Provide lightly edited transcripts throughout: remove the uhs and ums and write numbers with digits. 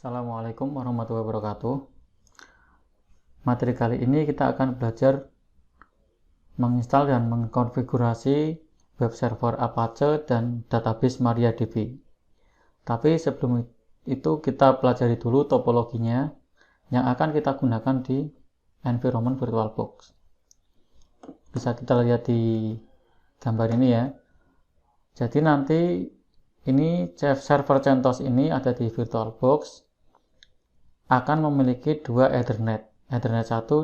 Assalamualaikum warahmatullahi wabarakatuh. Materi kali ini kita akan belajar menginstal dan mengkonfigurasi web server Apache dan database MariaDB. Tapi sebelum itu kita pelajari dulu topologinya yang akan kita gunakan di environment VirtualBox. Bisa kita lihat di gambar ini ya. Jadi nanti ini server CentOS ini ada di VirtualBox akan memiliki dua Ethernet 1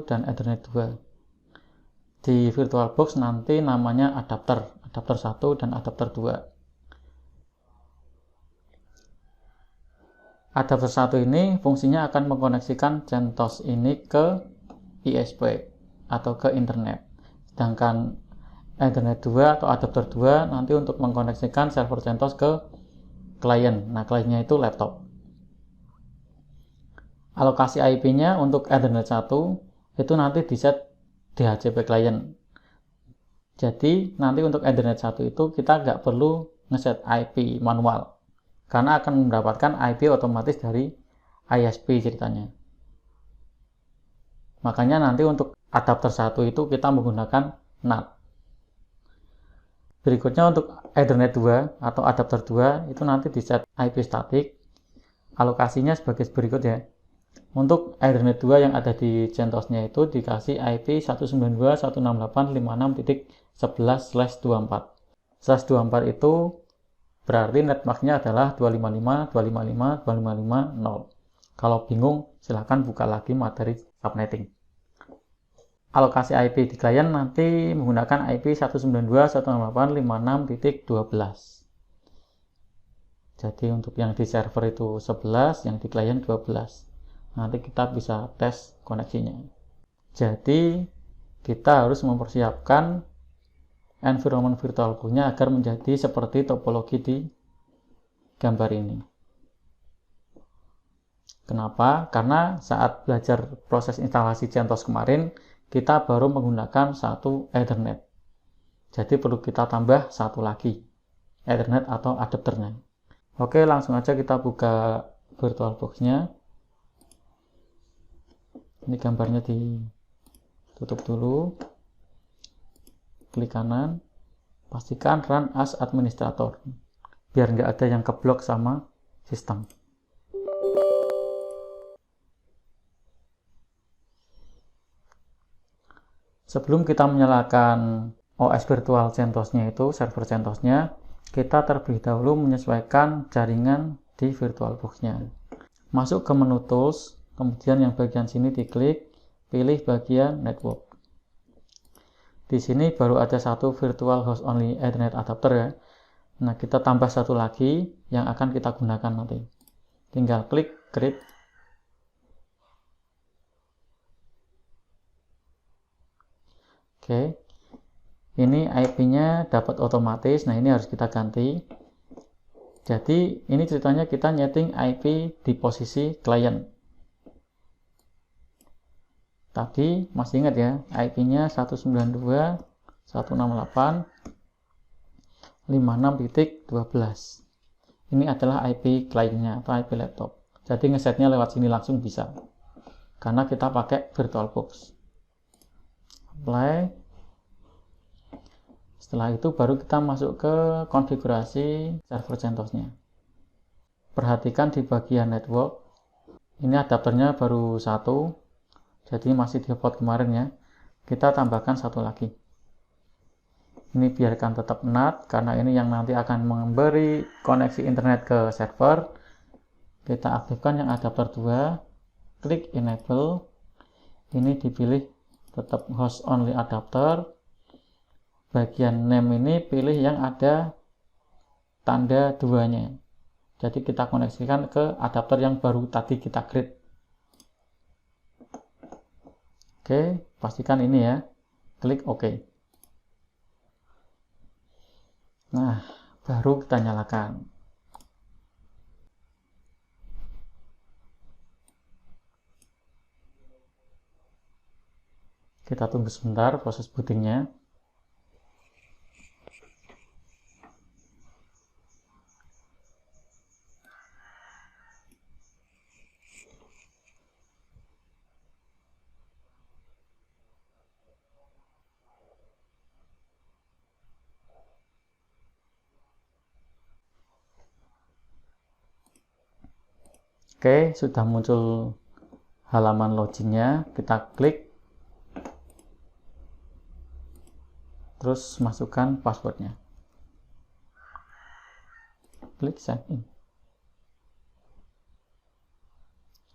dan Ethernet 2. Di VirtualBox nanti namanya adapter 1 dan adapter 2. Adapter 1 ini fungsinya akan mengkoneksikan CentOS ini ke ISP atau ke internet. Sedangkan Ethernet 2 atau adapter 2 nanti untuk mengkoneksikan server CentOS ke klien. Nah, kliennya itu laptop. Alokasi IP-nya untuk Ethernet 1 itu nanti di-set DHCP client. Jadi nanti untuk Ethernet 1 itu kita nggak perlu ngeset IP manual karena akan mendapatkan IP otomatis dari ISP ceritanya. Makanya nanti untuk adapter 1 itu kita menggunakan NAT. Berikutnya untuk Ethernet 2 atau adapter 2 itu nanti di-set IP static. Alokasinya sebagai berikut ya. Untuk Ethernet 2 yang ada di CentOS-nya itu dikasih IP 192.168.5.11/24. 24 itu berarti netmarknya adalah 255.255.255.0. Kalau bingung silahkan buka lagi materi subnetting. Alokasi IP di klien nanti menggunakan IP 192.168.56.12. Jadi untuk yang di server itu 11, yang di klien 12. Nanti kita bisa tes koneksinya. Jadi kita harus mempersiapkan environment VirtualBox-nya agar menjadi seperti topologi di gambar ini. Kenapa? Karena saat belajar proses instalasi CentOS kemarin kita baru menggunakan satu Ethernet. Jadi perlu kita tambah satu lagi Ethernet atau adapternya. Oke, langsung aja kita buka VirtualBox-nya. Ini gambarnya ditutup dulu. Klik kanan. Pastikan run as administrator. Biar nggak ada yang keblok sama sistem. Sebelum kita menyalakan OS virtual CentOS-nya itu, server CentOS-nya, kita terlebih dahulu menyesuaikan jaringan di VirtualBox-nya. Masuk ke menu Tools, kemudian yang bagian sini diklik, pilih bagian Network. Di sini baru ada satu Virtual Host Only Ethernet Adapter ya. Nah, kita tambah satu lagi yang akan kita gunakan nanti. Tinggal klik Create. Oke. Ini IP-nya dapat otomatis. Nah, ini harus kita ganti. Jadi, ini ceritanya kita nyeting IP di posisi klien. Tadi masih ingat ya, IP-nya 192.168.56.12. Ini adalah IP kliennya atau IP laptop. Jadi ngesetnya lewat sini langsung bisa. Karena kita pakai VirtualBox. Apply. Setelah itu baru kita masuk ke konfigurasi server CentOS-nya. Perhatikan di bagian network. Ini adapternya baru satu. Jadi masih default kemarin ya. Kita tambahkan satu lagi. Ini biarkan tetap NAT karena ini yang nanti akan memberi koneksi internet ke server. Kita aktifkan yang adapter 2. Klik enable. Ini dipilih tetap host only adapter. Bagian name ini pilih yang ada tanda 2-nya. Jadi kita koneksikan ke adapter yang baru tadi kita create. Oke, pastikan ini ya. Klik OK. Nah, baru kita nyalakan. Kita tunggu sebentar proses bootingnya. Oke, sudah muncul halaman loginnya, kita klik, terus masukkan passwordnya, klik sign in.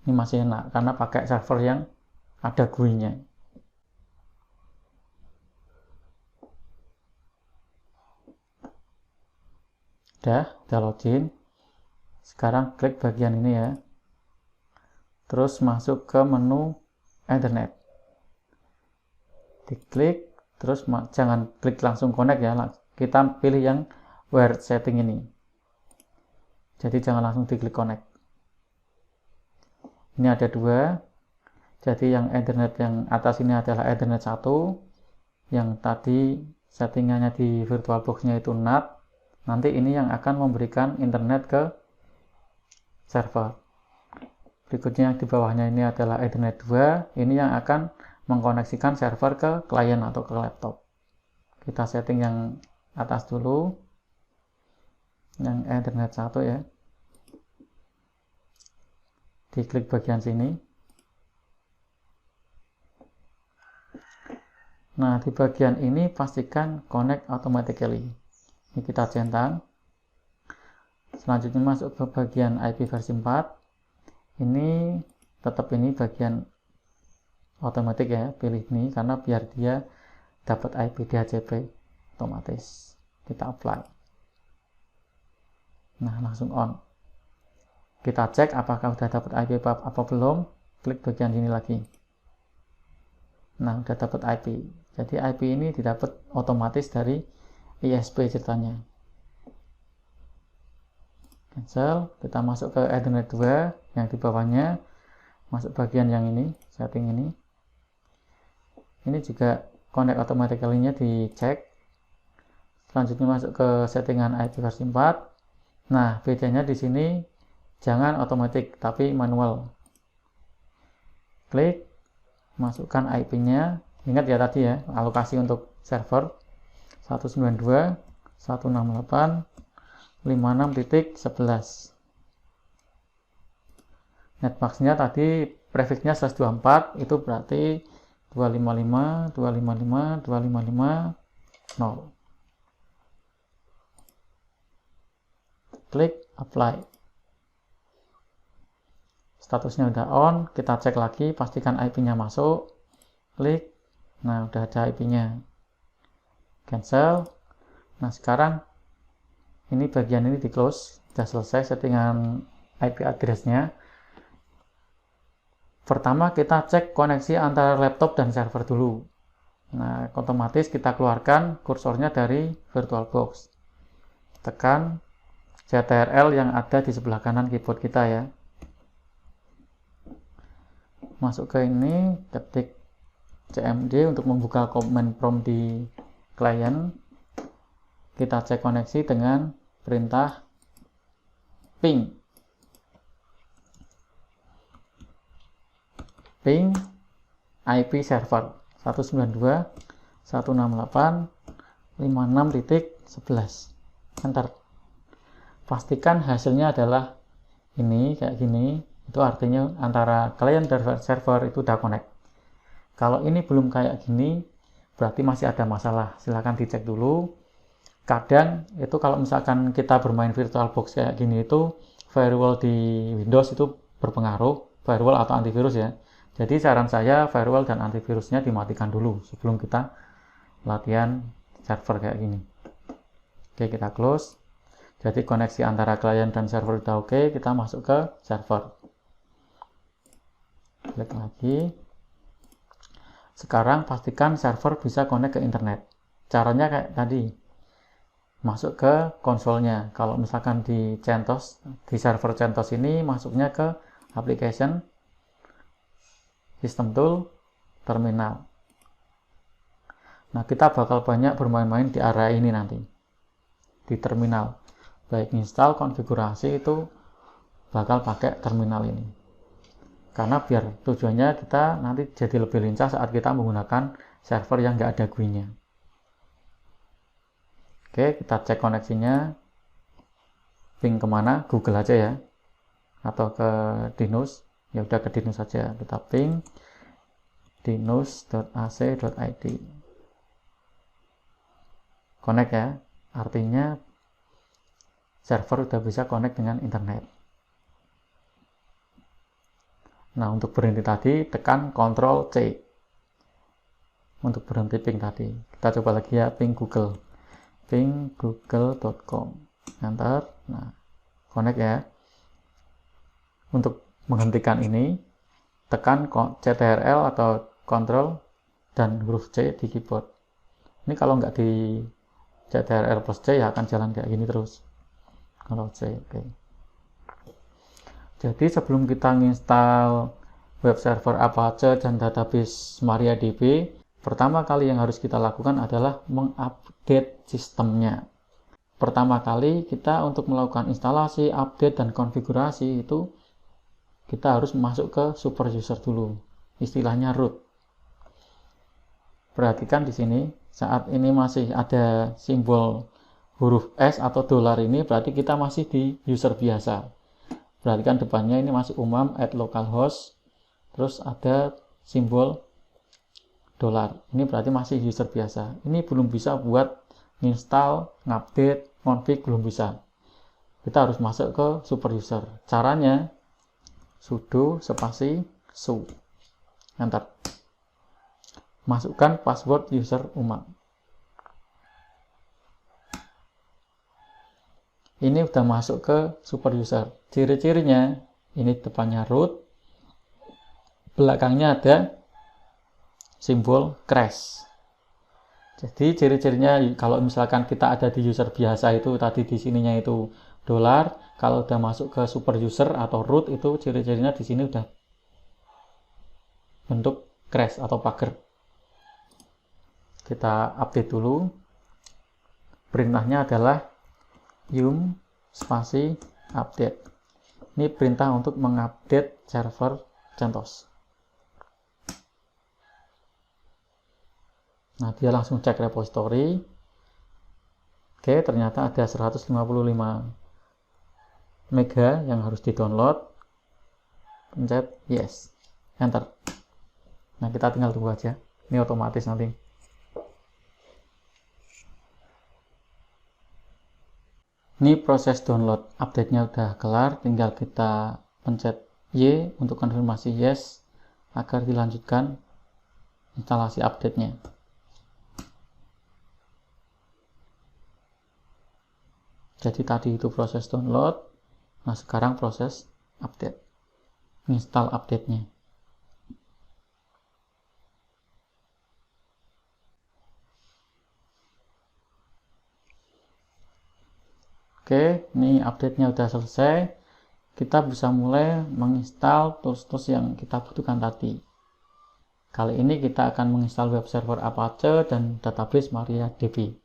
Ini masih enak karena pakai server yang ada GUI-nya. Udah login. Sekarang klik bagian ini ya, terus masuk ke menu internet, diklik, terus jangan klik langsung connect ya, kita pilih yang wired setting ini, jadi jangan langsung diklik connect. Ini ada dua, jadi yang internet yang atas ini adalah internet 1, yang tadi settingannya di VirtualBox-nya itu NAT, nanti ini yang akan memberikan internet ke server. Berikutnya yang di bawahnya ini adalah Ethernet 2, ini yang akan mengkoneksikan server ke klien atau ke laptop. Kita setting yang atas dulu, yang Ethernet 1 ya. Diklik bagian sini. Nah, di bagian ini pastikan connect automatically. Ini kita centang. Selanjutnya masuk ke bagian IP versi 4. Ini tetap ini bagian otomatis ya, pilih ini karena biar dia dapat IP DHCP otomatis. Kita apply. Nah, langsung on. Kita cek apakah sudah dapat IP apa belum, klik bagian sini lagi. Nah, sudah dapat IP. Jadi IP ini didapat otomatis dari ISP ceritanya. Cancel, kita masuk ke Ethernet 2 yang di bawahnya, masuk bagian yang ini, setting ini. Ini juga connect automatically-nya dicek. Selanjutnya masuk ke settingan IP versi 4. Nah, bedanya di sini jangan otomatis tapi manual. Klik, masukkan IP-nya. Ingat ya tadi ya, alokasi untuk server 192.168.56.11. Netmask-nya tadi prefix-nya 124, itu berarti 255.255.255.0. Klik apply. Statusnya udah on, kita cek lagi, pastikan IP-nya masuk. Klik, nah udah ada IP-nya. Cancel. Nah sekarang ini bagian ini di close, sudah selesai settingan IP address-nya. Pertama kita cek koneksi antara laptop dan server dulu. Nah otomatis kita keluarkan kursornya dari VirtualBox, tekan CTRL yang ada di sebelah kanan keyboard kita ya, masuk ke ini, ketik cmd untuk membuka command prompt di klien. Kita cek koneksi dengan perintah ping IP server 192.168.56.11. Enter. Pastikan hasilnya adalah ini kayak gini, itu artinya antara klien dan server itu udah connect. Kalau ini belum kayak gini, berarti masih ada masalah. Silahkan dicek dulu. Kadang itu kalau misalkan kita bermain VirtualBox kayak gini itu firewall di Windows itu berpengaruh, firewall atau antivirus ya. Jadi saran saya firewall dan antivirusnya dimatikan dulu sebelum kita latihan server kayak gini. Oke, kita close. Jadi koneksi antara klien dan server udah oke, kita masuk ke server. Klik lagi. Sekarang pastikan server bisa connect ke internet. Caranya kayak tadi. Masuk ke konsolnya. Kalau misalkan di CentOS, di server CentOS ini masuknya ke application, system tool, terminal. Nah, kita bakal banyak bermain-main di area ini nanti. Di terminal. Baik install, konfigurasi itu bakal pakai terminal ini. Karena biar tujuannya kita nanti jadi lebih lincah saat kita menggunakan server yang nggak ada GUI-nya. Oke, kita cek koneksinya. Ping kemana? Google aja ya. atau ke dinus, ya udah ke dinus saja. Kita ping dinus.ac.id, connect ya, artinya server udah bisa connect dengan internet. Nah, untuk berhenti tadi tekan Ctrl C untuk berhenti ping tadi. Kita coba lagi ya, ping Google, ping google.com, enter. Nah, connect ya. Untuk menghentikan ini tekan CTRL atau Ctrl dan huruf C di keyboard. Ini kalau nggak di CTRL plus C ya akan jalan kayak gini terus. Ctrl C, oke. Jadi sebelum kita nginstal web server Apache dan database MariaDB, pertama kali yang harus kita lakukan adalah mengupdate sistemnya. Pertama kali kita untuk melakukan instalasi, update, dan konfigurasi itu kita harus masuk ke super user dulu, istilahnya root. Perhatikan di sini, saat ini masih ada simbol huruf S atau dolar ini, berarti kita masih di user biasa. Perhatikan depannya ini masih umam @localhost, terus ada simbol dolar. Ini berarti masih user biasa. Ini belum bisa buat install, ngupdate, config, belum bisa. Kita harus masuk ke super user. Caranya sudo spasi su, enter. Masukkan password user umam. Ini udah masuk ke super user. Ciri-cirinya ini depannya root, belakangnya ada simbol crash. Jadi ciri-cirinya kalau misalkan kita ada di user biasa itu tadi di sininya itu dolar, kalau udah masuk ke super user atau root itu ciri-cirinya di sini udah bentuk crash atau pager. Kita update dulu. Perintahnya adalah yum spasi update. Ini perintah untuk mengupdate server CentOS. Nah, dia langsung cek repository. Oke, ternyata ada 155 mega yang harus di-download. Pencet yes, enter. Nah, kita tinggal tunggu aja. Ini otomatis nanti. Ini proses download, update-nya udah kelar, tinggal kita pencet Y untuk konfirmasi yes agar dilanjutkan instalasi update-nya. Jadi tadi itu proses download, nah sekarang proses update, install update-nya. Oke, ini update-nya udah selesai. Kita bisa mulai menginstal tools-tools yang kita butuhkan tadi. Kali ini kita akan menginstal web server Apache dan database MariaDB.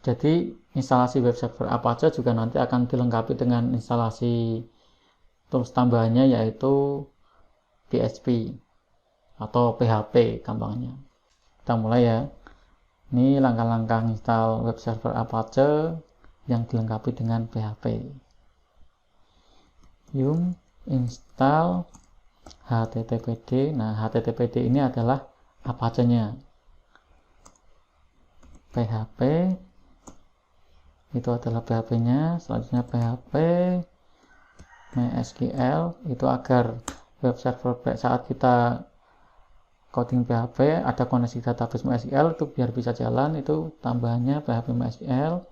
Jadi instalasi web server Apache juga nanti akan dilengkapi dengan instalasi tools tambahannya yaitu PHP atau PHP gampangnya. Kita mulai ya. Ini langkah-langkah install web server Apache yang dilengkapi dengan PHP. Yum install httpd. Nah, httpd ini adalah Apache-nya. PHP itu adalah PHP-nya. Selanjutnya PHP MySQL itu agar web server saat kita coding PHP ada koneksi database MySQL itu biar bisa jalan, itu tambahannya PHP MySQL.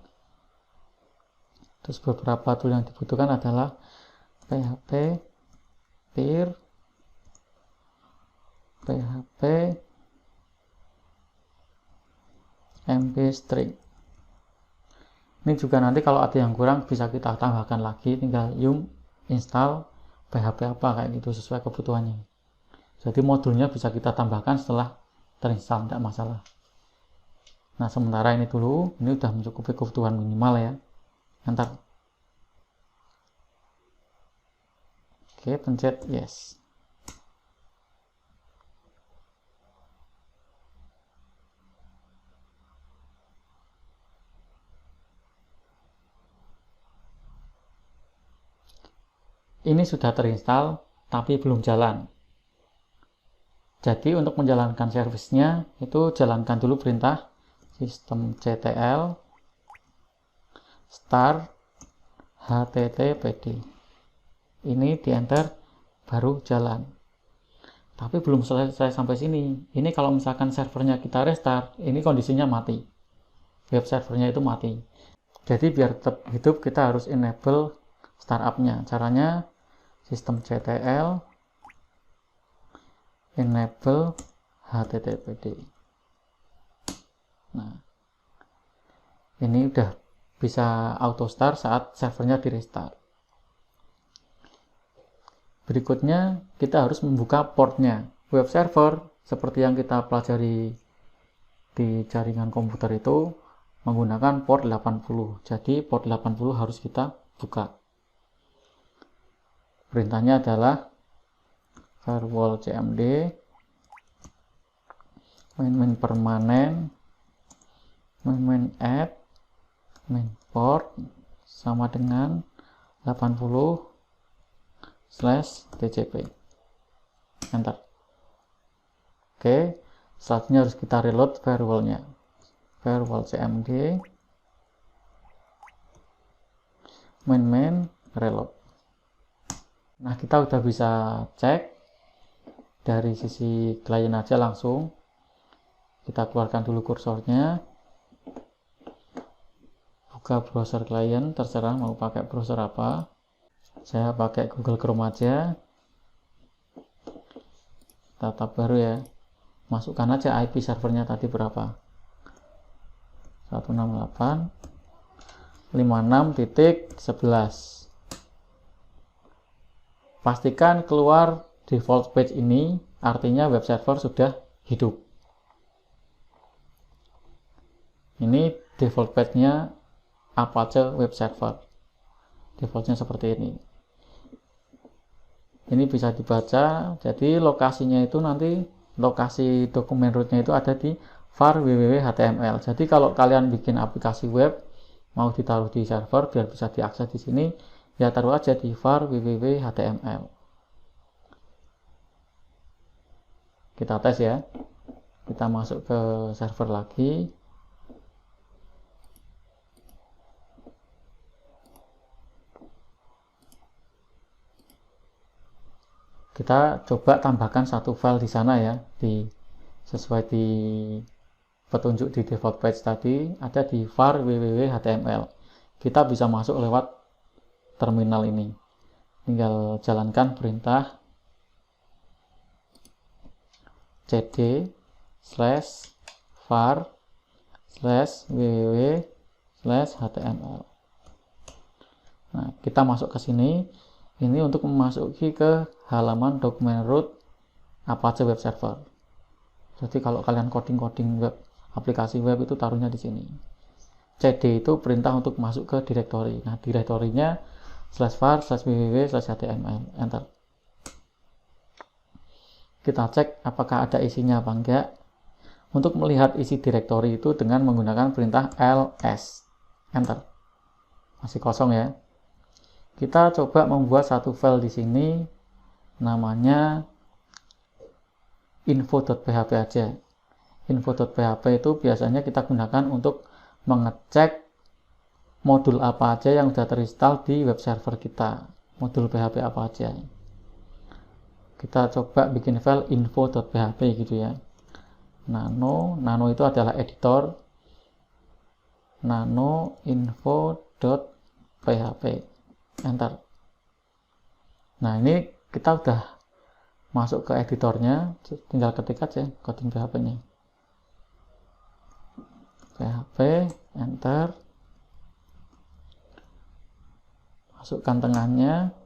Terus beberapa tool yang dibutuhkan adalah PHP peer, PHP mp string. Ini juga nanti kalau ada yang kurang bisa kita tambahkan lagi, tinggal yum install PHP apa kayak gitu sesuai kebutuhannya. Jadi modulnya bisa kita tambahkan setelah terinstall, tidak masalah. Nah, sementara ini dulu, ini sudah mencukupi kebutuhan minimal ya. Enter. Oke, pencet yes. ini sudah terinstall tapi belum jalan. Jadi untuk menjalankan servisnya itu jalankan dulu perintah systemctl start httpd. Ini di enter baru jalan. Tapi belum selesai sampai sini. Ini kalau misalkan servernya kita restart, ini kondisinya mati. Web servernya itu mati. Jadi biar tetap hidup kita harus enable startup-nya. Caranya systemctl enable httpd. Nah, ini udah bisa auto start saat servernya di restart. Berikutnya kita harus membuka portnya. Web server seperti yang kita pelajari di jaringan komputer itu menggunakan port 80. Jadi port 80 harus kita buka. Perintahnya adalah firewall cmd main permanen main add main port sama dengan 80/tcp. Enter. Oke, selanjutnya harus kita reload firewallnya. Firewall cmd main reload. Nah, kita udah bisa cek dari sisi klien aja langsung. Kita keluarkan dulu kursornya. Buka browser klien, terserah mau pakai browser apa. Saya pakai Google Chrome aja. Tab baru ya. Masukkan aja IP servernya tadi berapa. 168.56.11. Pastikan keluar default page ini, artinya web server sudah hidup. Ini default page-nya Apache web server. Defaultnya seperti ini. Ini bisa dibaca, jadi lokasinya itu nanti, lokasi dokumen rootnya itu ada di var www.html. Jadi kalau kalian bikin aplikasi web, mau ditaruh di server biar bisa diakses di sini, ya taruh aja di var www.html. Kita tes ya. Kita masuk ke server lagi. Kita coba tambahkan satu file di sana ya, sesuai di petunjuk di default page tadi, ada di var www.html. Kita bisa masuk lewat terminal ini. Tinggal jalankan perintah cd/var/www/html. Nah, kita masuk ke sini. Ini untuk memasuki ke halaman dokumen root Apache web server. Jadi kalau kalian coding web, aplikasi web itu taruhnya di sini. cd itu perintah untuk masuk ke directory. Nah, direktorinya /var/www/html. Enter. Kita cek apakah ada isinya apa enggak. Untuk melihat isi directory itu dengan menggunakan perintah ls. Enter. Masih kosong ya. Kita coba membuat satu file di sini, namanya info.php aja. Info.php itu biasanya kita gunakan untuk mengecek modul apa aja yang sudah terinstall di web server kita. Modul PHP apa aja. Kita coba bikin file info.php gitu ya. Nano itu adalah editor. Nano info.php. Enter. Nah, ini kita udah masuk ke editornya, tinggal ketik aja coding PHP-nya. PHP, enter. Masukkan tengahnya.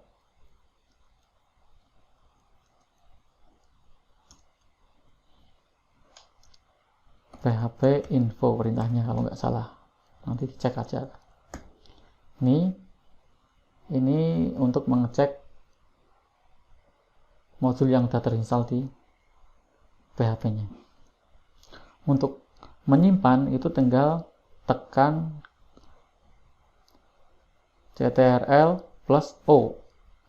PHP info perintahnya kalau nggak salah. Nanti dicek aja. Ini untuk mengecek modul yang sudah terinstall di PHP-nya. Untuk menyimpan itu tinggal tekan ctrl+o.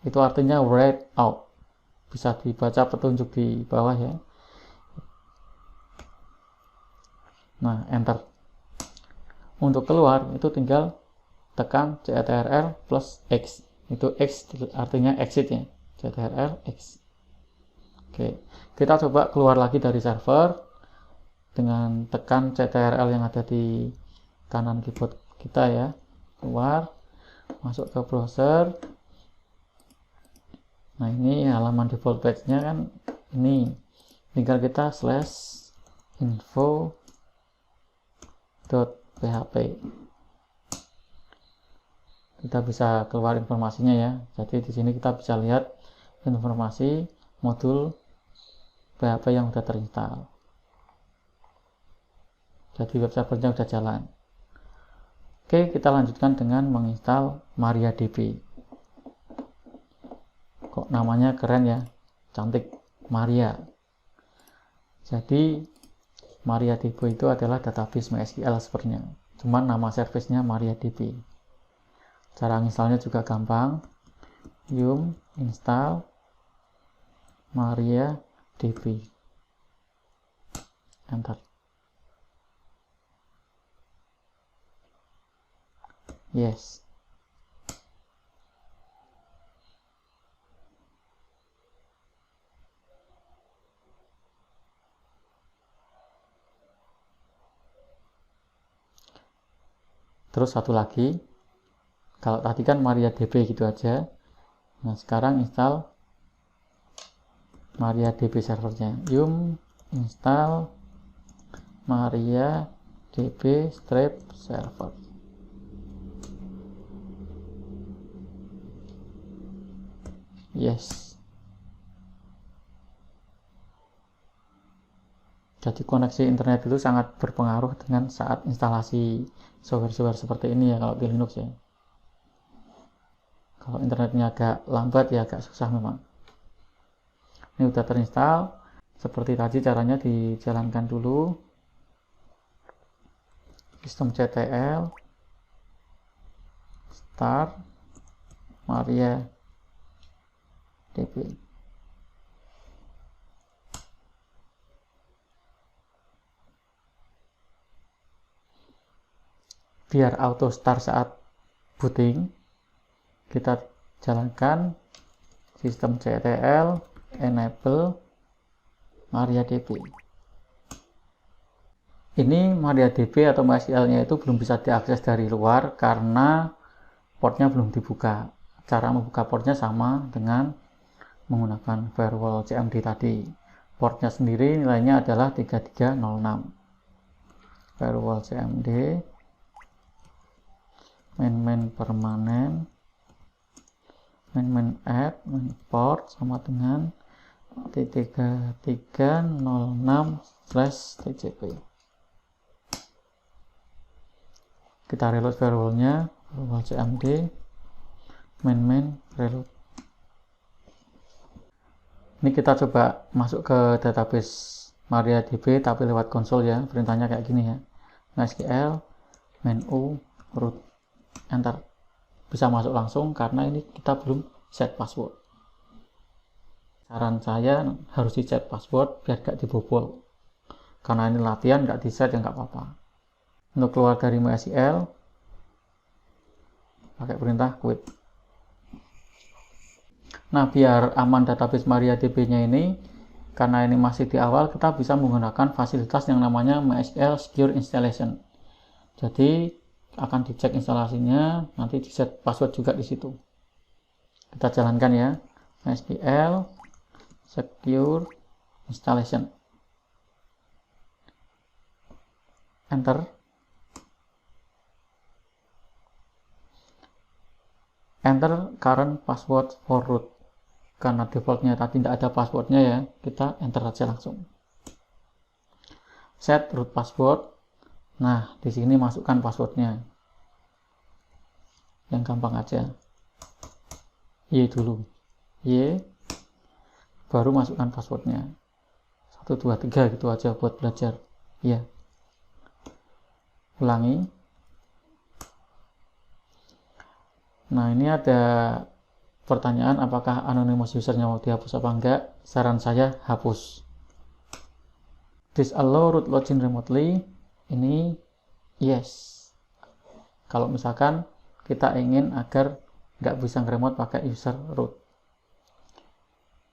Itu artinya write out. Bisa dibaca petunjuk di bawah ya. Nah, enter. Untuk keluar itu tinggal tekan CTRL plus X. Itu X artinya exit ya. CTRL X. Oke, kita coba keluar lagi dari server dengan tekan CTRL yang ada di kanan keyboard kita ya. Keluar, masuk ke browser. Nah, ini halaman default page-nya kan ini. Tinggal kita /info.php. Kita bisa keluar informasinya ya. Jadi di sini kita bisa lihat informasi modul PHP yang sudah terinstall. Jadi web servernya sudah jalan. Oke, kita lanjutkan dengan menginstal MariaDB. Kok namanya keren ya, cantik, Maria. Jadi MariaDB itu adalah database MySQL sebenarnya. Cuman nama servicenya MariaDB. Cara installnya juga gampang. Yum install MariaDB. Enter. Yes. Terus satu lagi. Kalau tadi kan MariaDB gitu aja. Nah, sekarang install MariaDB servernya. Yum install MariaDB server. Yes. Jadi koneksi internet itu sangat berpengaruh dengan saat instalasi software-software seperti ini ya kalau di Linux ya. Kalau internetnya agak lambat ya agak susah memang. Ini udah terinstall. Seperti tadi caranya dijalankan dulu. Systemctl start MariaDB. Biar auto start saat booting, kita jalankan systemctl enable MariaDB. Ini MariaDB atau MySQL-nya itu belum bisa diakses dari luar karena portnya belum dibuka. Cara membuka portnya sama dengan menggunakan firewall CMD tadi. Portnya sendiri nilainya adalah 3306. Firewall CMD main permanen main add main port sama dengan 3306/tcp. Kita reload firewallnya, firewall CMD main reload. Ini kita coba masuk ke database MariaDB tapi lewat konsol ya. Perintahnya kayak gini ya. MySQL menu root, enter. Bisa masuk langsung karena ini kita belum set password. Saran saya harus di set password biar gak dibobol. Karena ini latihan gak di set ya gak apa-apa. Untuk keluar dari MySQL pakai perintah quit. Nah, biar aman database MariaDB-nya ini, karena ini masih di awal, kita bisa menggunakan fasilitas yang namanya MySQL Secure Installation. Jadi akan dicek instalasinya, nanti di set password juga di situ. Kita jalankan ya, MySQL Secure Installation. Enter. Enter current password for root. Karena defaultnya tadi tidak ada passwordnya ya, kita enter aja langsung. Set root password. Nah, di sini masukkan passwordnya. Yang gampang aja. Y dulu. Y. Baru masukkan passwordnya. 1, 2, 3 gitu aja buat belajar. Ya. Ulangi. Nah, ini ada pertanyaan apakah anonymous usernya mau dihapus apa enggak, saran saya hapus. Disallow root login remotely, ini yes. Kalau misalkan kita ingin agar nggak bisa nge-remote pakai user root.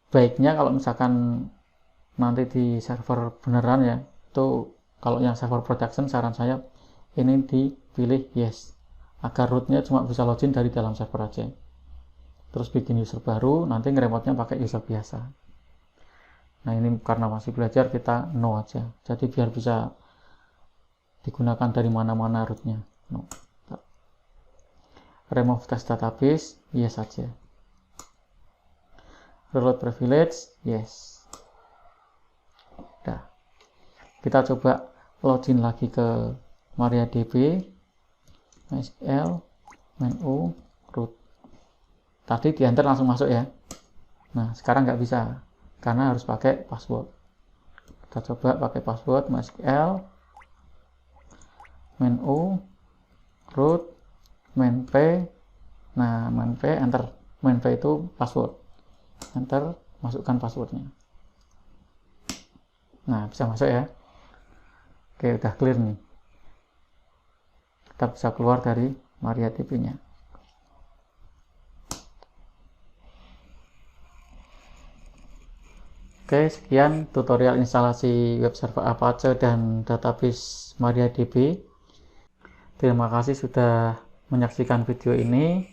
Baiknya kalau misalkan nanti di server beneran ya, itu kalau yang server production saran saya ini dipilih yes, agar rootnya cuma bisa login dari dalam server aja. Terus bikin user baru, nanti nge-remote-nya pakai user biasa. Nah ini karena masih belajar kita no aja, jadi biar bisa digunakan dari mana-mana rootnya. No. Remove test database, yes saja. Reload privilege, yes. Udah. Kita coba login lagi ke MariaDB, MySQL, menu, root. Tadi di enter langsung masuk ya. Nah sekarang nggak bisa, karena harus pakai password. Kita coba pakai password MySQL, menu, root, main-p. Nah main-p enter, main-p itu password, enter, masukkan passwordnya. Nah bisa masuk ya. Oke udah clear nih, kita bisa keluar dari MariaDB nya. Oke sekian tutorial instalasi web server Apache dan database MariaDB. Terima kasih sudah menyaksikan video ini.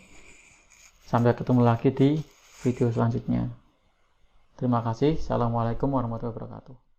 Sampai ketemu lagi di video selanjutnya. Terima kasih. Assalamualaikum warahmatullahi wabarakatuh.